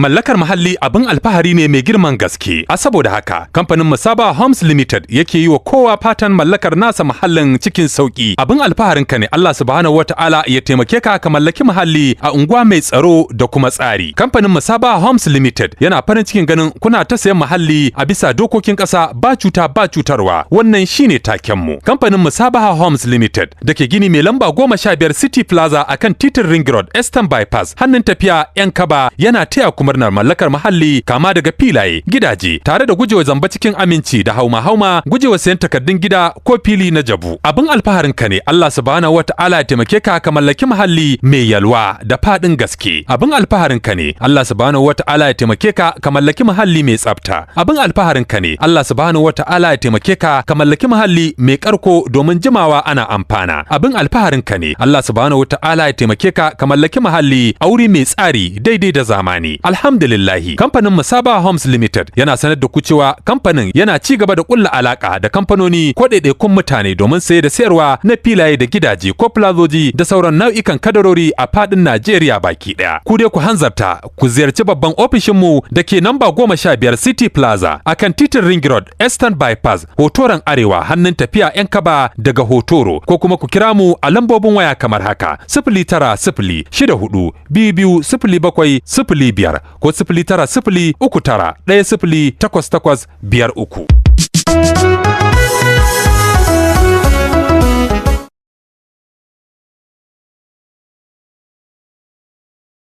mallakar muhalli abin alfahari ne mai girman gaske. A saboda haka, kamfanin Musaba Homes Limited yake yi wa kowa fatan mallakar nasa muhallin cikin sauki. Abin alfaharin ka ne Allah subhanahu wata'ala ya taimake ka ka mallaki muhalli a unguwa mai tsaro da kuma tsari. Kamfanin Musaba Homes Limited yana farin cikin ganin kuna ta sayan muhalli a bisa dokokin ƙasa ba cuta ba cutarwa. Wannan shine taken mu. Kamfanin Musaba Homes Limited da ke gini mai lamba 15 City Plaza akan titin Ring Road, Eastern Bypass, hannun tafiya 'yan kaba yana taya ku murnar mallakar muhalli kama daga filaye, gidaje, tare da gujewa zamba cikin aminci da hauma-hauma, gujewa sayan takardun gida ko fili na jabu. Abin alfaharin ka ne Allah subhanahu wata'ala ya taimake ka ka mallaki muhalli mai yalwa da fadin gaske. Abin alfaharin ka ne Allah subhanahu wata'ala ya taimake ka ka mallaki muhalli mai tsafta. Abin alfaharin ka ne Allah subhanahu wata'ala ya taimake ka ka mallaki muhalli mai karko domin jimawa ana amfana. Abin alfaharin ka ne Allah subhanahu wata'ala ya taimake ka ka mallaki muhalli a wuri mai tsari daidai da zamani. Alhamdulillahi, kamfanin Musaba Homes Limited yana sanar da ku cewa kamfanin yana ci gaba da kulla alaka da kamfanoni ko ɗaiɗaikun mutane domin saye da sayarwa na filaye da gidaje ko plazoji da sauran nau'ikan kadarori a fadin Najeriya baki ɗaya. Ku dai ku hanzarta ku ziyarci babban ofishinmu da ke namba 15 City Plaza akan titin Ring Road, Eastern Bypass, Hotoron Arewa, hannun tafiya 'yan kaba daga Hotoro, ko kuma ku kira mu a lambobin waya kamar haka: 09064220705 ko 09039108853.